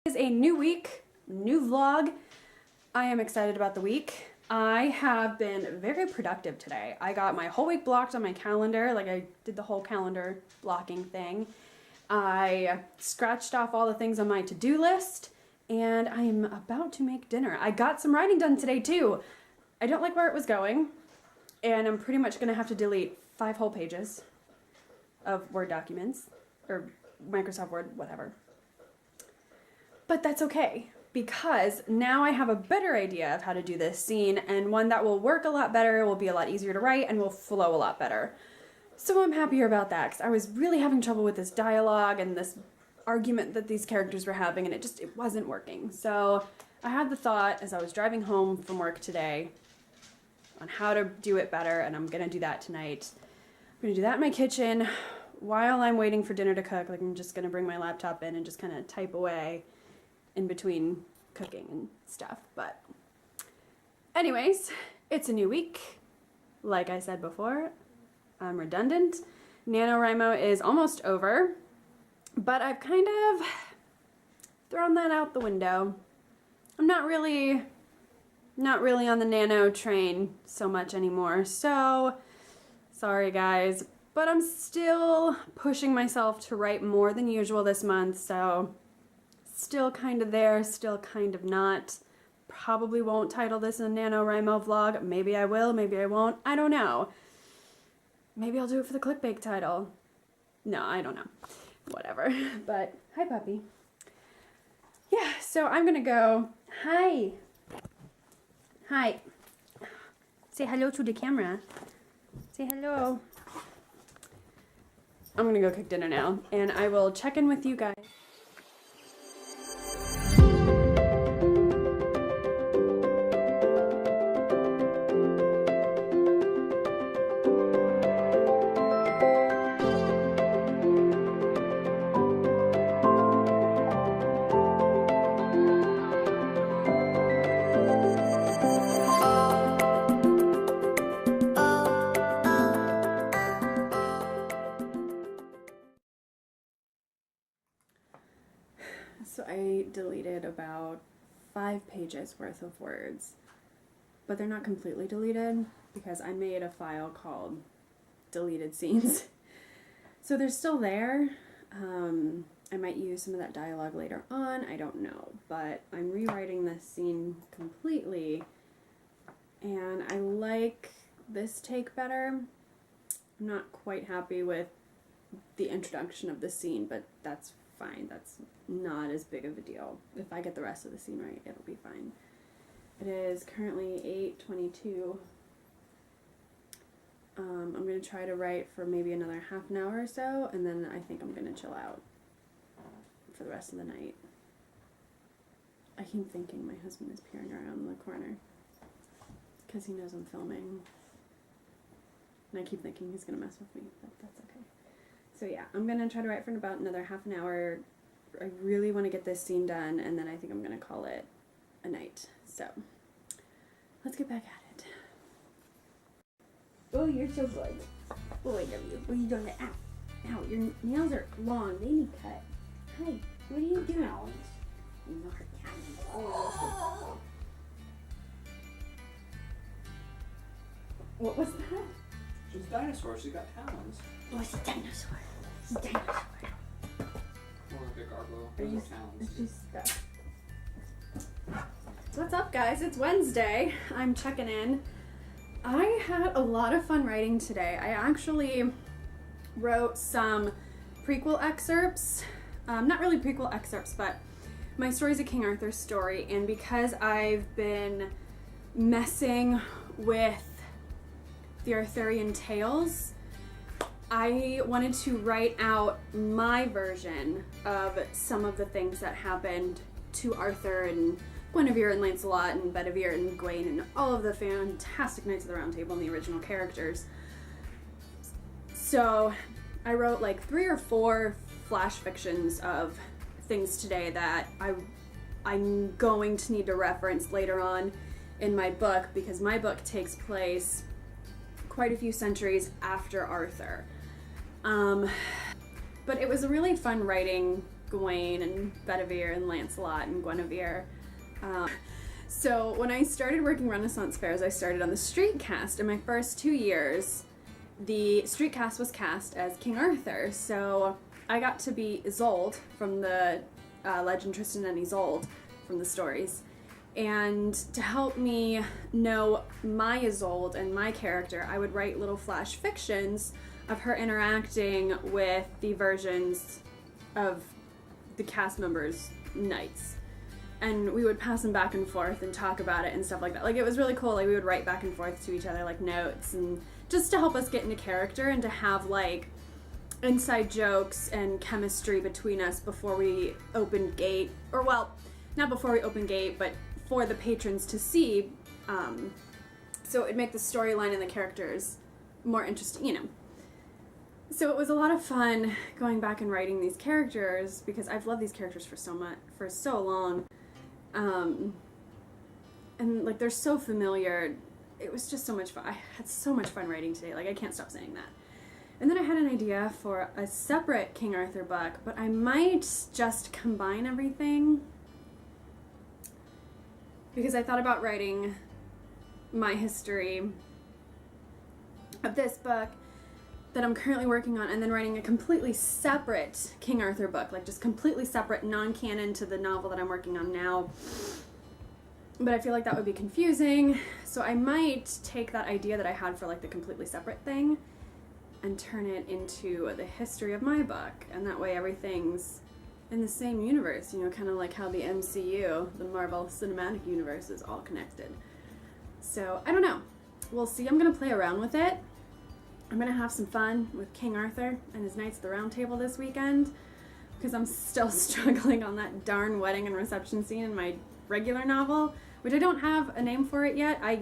It is a new week, new vlog. I am excited about the week. I have been very productive today. I got my whole week blocked on my calendar, like I did the whole calendar blocking thing. I scratched off all the things on my to-do list, and I am about to make dinner. I got some writing done today too. I don't like where it was going, and I'm pretty much gonna have to delete 5 whole pages of Word documents, or Microsoft Word, whatever. But that's okay, because now I have a better idea of how to do this scene, and one that will work a lot better, will be a lot easier to write, and will flow a lot better. So I'm happier about that, because I was really having trouble with this dialogue and this argument that these characters were having, and it wasn't working. So I had the thought as I was driving home from work today on how to do it better, and I'm gonna do that tonight. I'm gonna do that in my kitchen while I'm waiting for dinner to cook. Like, I'm just gonna bring my laptop in and just kind of type away in between cooking and stuff. But anyways, it's a new week. Like I said before, I'm redundant. NaNoWriMo is almost over, but I've kind of thrown that out the window. I'm not really on the nano train so much anymore, so sorry guys, but I'm still pushing myself to write more than usual this month, so still kind of there, still kind of not. Probably won't title this a NaNoWriMo vlog. Maybe I will, maybe I won't. I don't know. Maybe I'll do it for the clickbait title. No, I don't know. Whatever. But, hi puppy. Yeah, so I'm gonna go. Hi. Hi. Say hello to the camera. Say hello. I'm gonna go cook dinner now, and I will check in with you guys. So I deleted about 5 pages worth of words, but they're not completely deleted because I made a file called deleted scenes. So they're still there. I might use some of that dialogue later on, I don't know, but I'm rewriting this scene completely, and I like this take better. I'm not quite happy with the introduction of the scene, but that's fine. That's not as big of a deal. If I get the rest of the scene right, it'll be fine. It is currently 8:22. I'm going to try to write for maybe another half an hour or so, and then I think I'm going to chill out for the rest of the night. I keep thinking my husband is peering around the corner because he knows I'm filming. And I keep thinking he's going to mess with me, but that's okay. So yeah, I'm going to try to write for about another half an hour. I really want to get this scene done, and then I think I'm going to call it a night. So, let's get back at it. Oh, you're so good. Oh, I love you. What are you doing? Ow. Ow, your nails are long. They need cut. Hi, what are you doing? Oh. What was that? She's a dinosaur. She's got talons. Oh, it's a dinosaur. It's a dinosaur. More like a gargoyle. Are you talons? she's stuck. What's up, guys? It's Wednesday. I'm checking in. I had a lot of fun writing today. I actually wrote some prequel excerpts. Not really prequel excerpts, but my story's a King Arthur story, and because I've been messing with the Arthurian tales, I wanted to write out my version of some of the things that happened to Arthur and Guinevere and Lancelot and Bedivere and Gawain and all of the fantastic Knights of the Round Table and the original characters. So I wrote like 3 or 4 flash fictions of things today that I'm going to need to reference later on in my book, because my book takes place quite a few centuries after Arthur. But it was a really fun writing Gawain and Bedivere and Lancelot and Guinevere. So when I started working Renaissance fairs, I started on the street cast. In my first 2 years, the street cast was cast as King Arthur. So I got to be Isolde from the legend Tristan and Isolde from the stories. And to help me know my Isolde and my character, I would write little flash fictions of her interacting with the versions of the cast members' knights. And we would pass them back and forth and talk about it and stuff like that. Like, it was really cool. Like, we would write back and forth to each other, like, notes, and just to help us get into character and to have, like, inside jokes and chemistry between us before we opened gate. Or, well, not before we opened gate, but for the patrons to see. So it'd make the storyline and the characters more interesting, you know. So it was a lot of fun going back and writing these characters, because I've loved these characters for so long. And like, they're so familiar. It was just so much fun. I had so much fun writing today. Like, I can't stop saying that. And then I had an idea for a separate King Arthur book, but I might just combine everything, because I thought about writing my history of this book that I'm currently working on, and then writing a completely separate King Arthur book, like just completely separate, non-canon to the novel that I'm working on now. But I feel like that would be confusing, so I might take that idea that I had for like the completely separate thing and turn it into the history of my book, and that way everything's in the same universe, you know, kind of like how the MCU, the Marvel Cinematic Universe, is all connected. So, I don't know. We'll see. I'm going to play around with it. I'm going to have some fun with King Arthur and his Knights of the Round Table this weekend, because I'm still struggling on that darn wedding and reception scene in my regular novel, which I don't have a name for it yet. I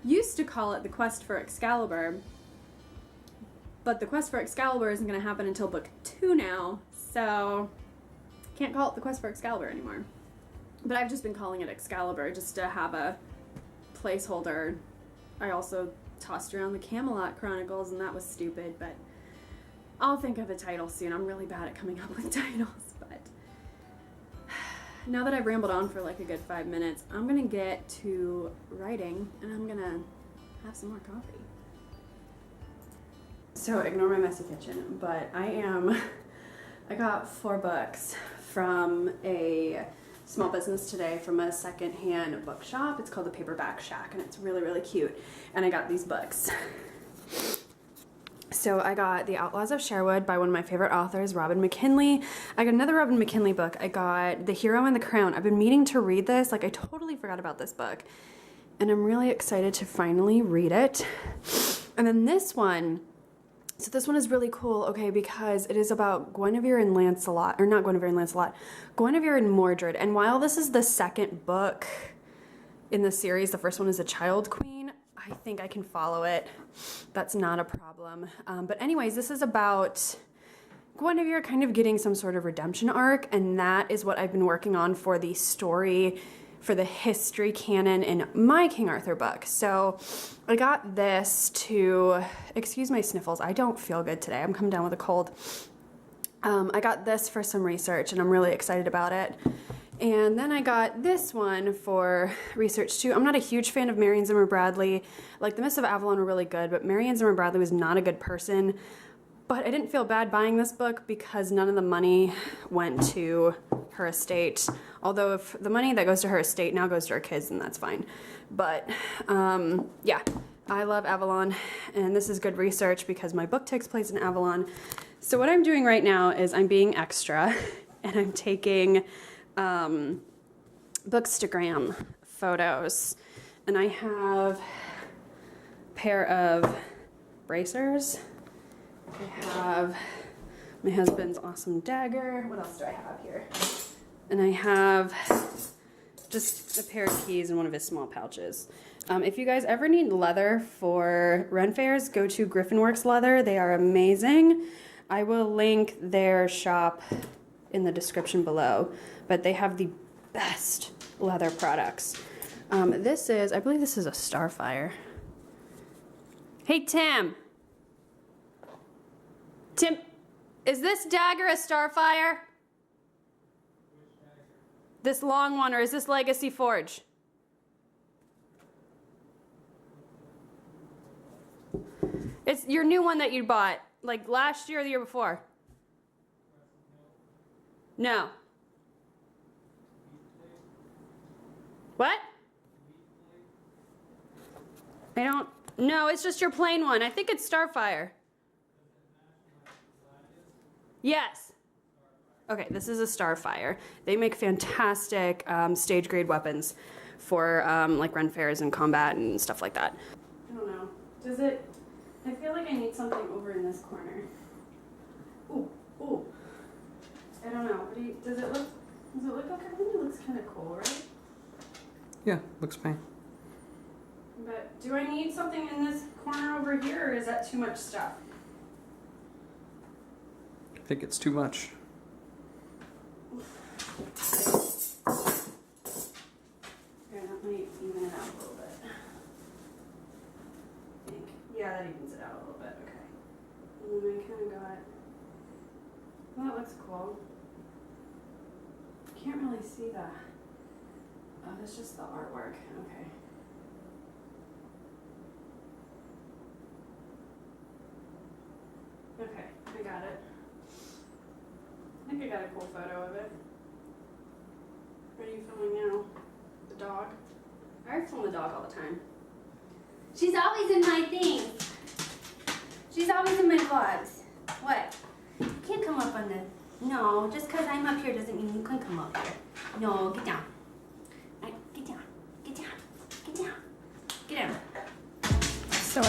used to call it The Quest for Excalibur, but The Quest for Excalibur isn't going to happen until book 2 now, so can't call it The Quest for Excalibur anymore. But I've just been calling it Excalibur just to have a placeholder. I also tossed around the Camelot Chronicles, and that was stupid, but I'll think of a title soon. I'm really bad at coming up with titles, but now that I've rambled on for like a good 5 minutes, I'm gonna get to writing, and I'm gonna have some more coffee. So ignore my messy kitchen, but I got 4 books from a small business today, from a secondhand bookshop. It's called the Paperback Shack, and it's really, really cute. And I got these books. So I got The Outlaws of Sherwood by one of my favorite authors, Robin McKinley. I got another Robin McKinley book. I got The Hero and the Crown. I've been meaning to read this. Like, I totally forgot about this book, and I'm really excited to finally read it. And then this one, so this one is really cool, okay, because it is about Guinevere and Lancelot, or not Guinevere and Lancelot, Guinevere and Mordred. And while this is the second book in the series, the first one is A Child Queen, I think I can follow it. That's not a problem. But anyways, this is about Guinevere kind of getting some sort of redemption arc, and that is what I've been working on for the story, for the history canon in my King Arthur book. So I got this to, excuse my sniffles, I don't feel good today. I'm coming down with a cold. I got this for some research, and I'm really excited about it. And then I got this one for research too. I'm not a huge fan of Marion Zimmer Bradley. Like, The Mists of Avalon were really good, but Marion Zimmer Bradley was not a good person. But I didn't feel bad buying this book because none of the money went to her estate. Although if the money that goes to her estate now goes to her kids, then that's fine. But yeah, I love Avalon, and this is good research because my book takes place in Avalon. So what I'm doing right now is I'm being extra, and I'm taking Bookstagram photos. And I have a pair of bracers. I have my husband's awesome dagger. What else do I have here? And I have just a pair of keys in one of his small pouches. If you guys ever need leather for Ren fairs, go to Griffinworks Leather. They are amazing. I will link their shop in the description below, but they have the best leather products. This is, I believe this is a Starfire. Hey, Tim. Tim, is this dagger a Starfire? This long one, or is this Legacy Forge? It's your new one that you bought, like last year or the year before. No. What? I don't. No, it's just your plain one. I think it's Starfire. Yes. Okay, this is a Starfire. They make fantastic stage grade weapons for like run fairs and combat and stuff like that. I don't know. Does it? I feel like I need something over in this corner. Ooh, ooh. I don't know. What do you, does it look okay? I think it looks kind of cool, right? Yeah, looks fine. But do I need something in this corner over here, or is that too much stuff? I think it's too much. Okay, that might even it out a little bit. I think. Yeah, that evens it out a little bit. Okay. And then I kind of got. Well, that looks cool. Can't really see the. Oh, that's just the artwork. Okay. Okay, I got it. I think I got a cool photo of it. What are you filming now? The dog? I film the dog all the time. She's always in my things. She's always in my vlogs. What? You can't come up on the... No, just because I'm up here doesn't mean you can come up here. No, get down. Get down. Get down. Get down. Get down. So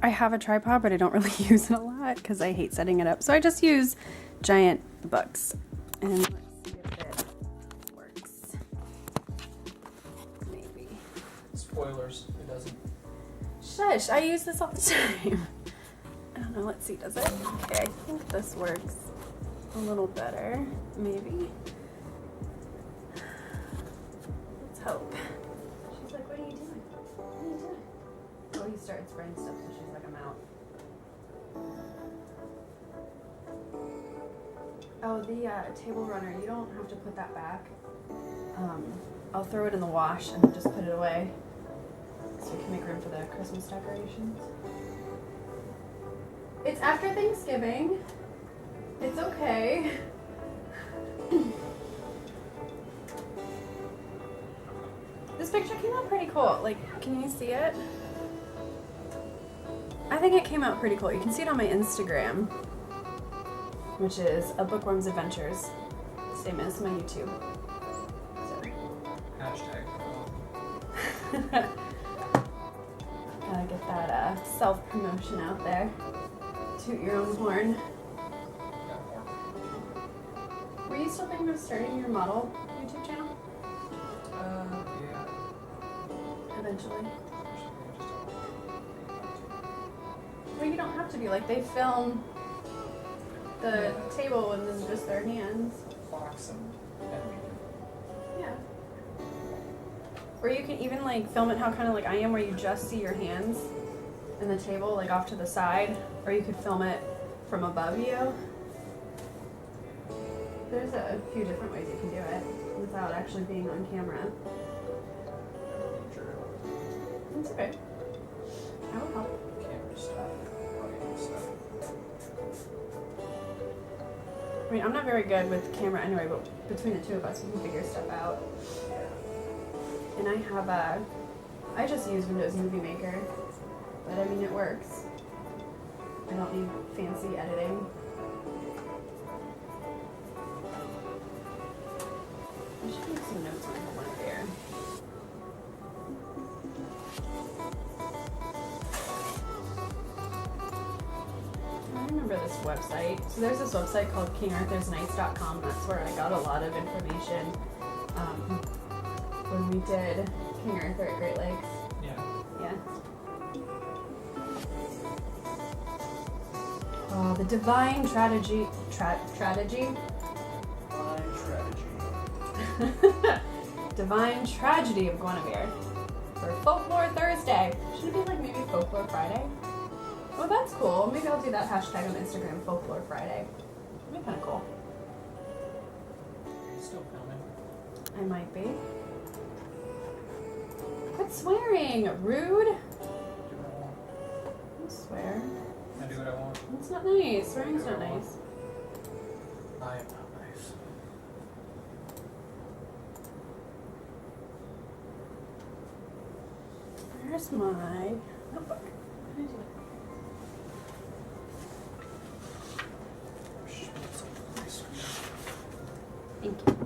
I have a tripod, but I don't really use it a lot because I hate setting it up. So I just use giant books. And let's see if it works. Maybe. Spoilers, it doesn't. Shush, I use this all the time. I don't know, let's see, does it? Okay, I think this works a little better, maybe. Let's hope. She's like, what are you doing? What are you doing? Oh, he started spraying stuff, so she's like, I'm out. Oh, the table runner, you don't have to put that back. I'll throw it in the wash and then just put it away so we can make room for the Christmas decorations. It's after Thanksgiving. It's okay. This picture came out pretty cool. Like, can you see it? I think it came out pretty cool. You can see it on my Instagram, which is A Bookworm's Adventures. Same as my YouTube. So. Hashtag. Gotta get that self-promotion out there. Toot your own horn. Got more. Were you still thinking of starting your model YouTube channel? Yeah. Eventually. Well, you don't have to be. Like, they film the table and then just their hands. Box and Yeah. Or you can even, like, film it how kind of like I am, where you just see your hands and the table, like, off to the side. Or you could film it from above you. There's a few different ways you can do it without actually being on camera. It's okay. I will help. camera stuff, audio stuff. I mean, I'm not very good with camera anyway, but between the two of us, we can figure stuff out. And I have I just use Windows Movie Maker, but I mean, it works. I don't need fancy editing. I should make some notes on one here. I remember this website. So there's this website called KingArthursNights.com. That's where I got a lot of information when we did King Arthur at Great Lakes. Yeah. Yeah. Oh, the divine strategy. Divine tragedy of Guinevere for Folklore Thursday. Should it be like maybe Folklore Friday? Oh, that's cool. Maybe I'll do that hashtag on Instagram, Folklore Friday. That'd be kind of cool. Still filming. I might be. Quit swearing, rude. Do what I want. Don't swear. I do what I want. It's not nice. Swearing's not nice. I am not nice. Where's my notebook? What did I do? Thank you.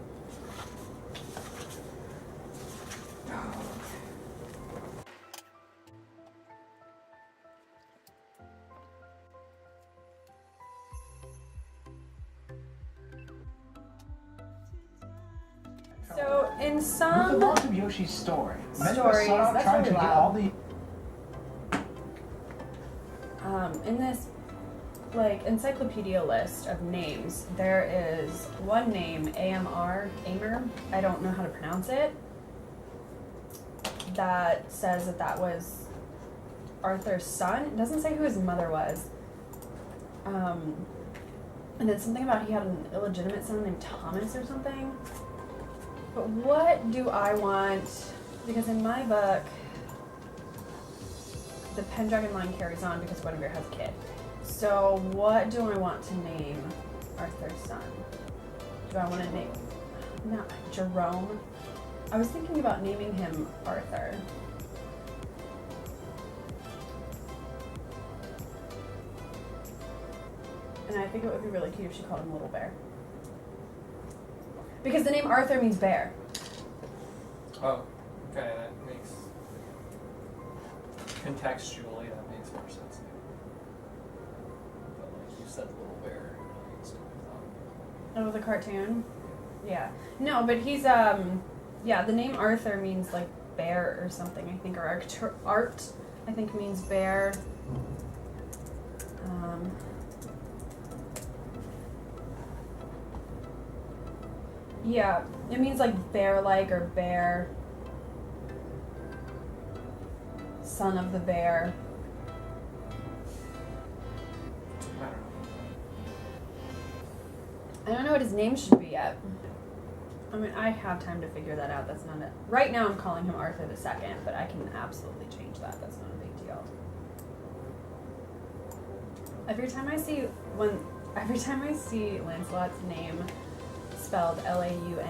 So in With the some launch of Yoshi's story, many of us stories, sought out that's trying really to get loud. all the in this like encyclopedia list of names, there is one name, Amer, I don't know how to pronounce it, that says that that was Arthur's son. It doesn't say who his mother was. And then something about he had an illegitimate son named Thomas or something. But what do I want? Because in my book, the Pendragon line carries on because Guinevere has a kid. So what do I want to name Arthur's son? Do I want to name, not Jerome? I was thinking about naming him Arthur. And I think it would be really cute if she called him Little Bear. Because the name Arthur means bear. Oh, okay, that makes contextually that makes more sense now. But like you said, Little Bear, I thought. Oh, the cartoon? Yeah. No, but he's, yeah, the name Arthur means like bear or something, I think, or art, I think means bear. Yeah, it means like bear-like or bear. Son of the bear. I don't know what his name should be yet. I mean, I have time to figure that out. That's not it. Right now I'm calling him Arthur II, but I can absolutely change that. That's not a big deal. Every time I see Lancelot's name spelled Launcelot,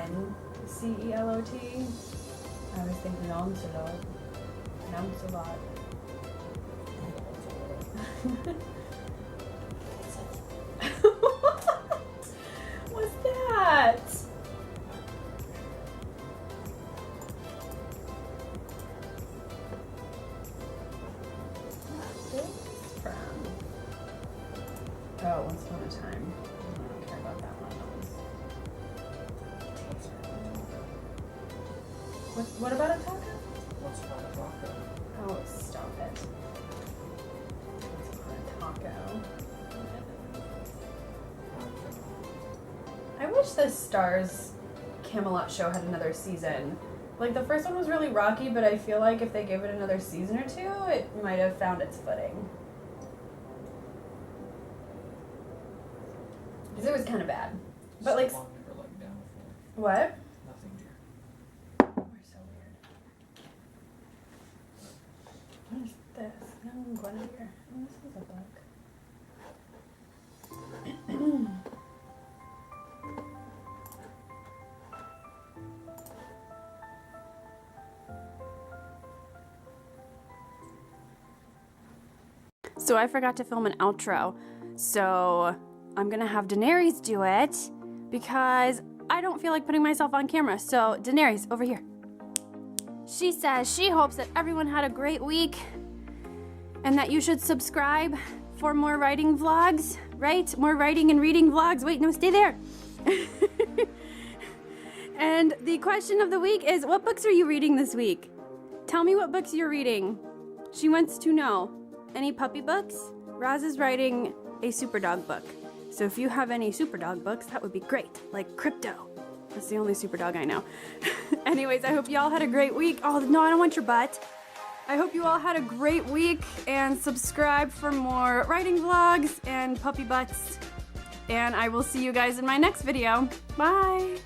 I always think Lancelot. Lancelot. What's that? What's this from? Oh, Once Upon a Time. I don't care about that one. What about a taco? What's on a taco? Oh, stop it. Once Upon a Taco. I wish the Stars Camelot show had another season. Like, the first one was really rocky, but I feel like if they gave it another season or two, it might have found its footing. Because it was kind of bad. But, like, Someone never let me down before. what? Nothing, dear. We're so weird. What is this? Young Guinevere. Oh, this is a book. So I forgot to film an outro, so I'm gonna have Daenerys do it because I don't feel like putting myself on camera. So Daenerys, over here. She says she hopes that everyone had a great week and that you should subscribe for more writing vlogs, right? More writing and reading vlogs. Wait, no, stay there. And the question of the week is, what books are you reading this week? Tell me what books you're reading. She wants to know. Any puppy books? Raz is writing a super dog book. So if you have any super dog books, that would be great. Like Crypto. That's the only super dog I know. Anyways, I hope you all had a great week. Oh, no, I don't want your butt. I hope you all had a great week and subscribe for more writing vlogs and puppy butts. And I will see you guys in my next video. Bye.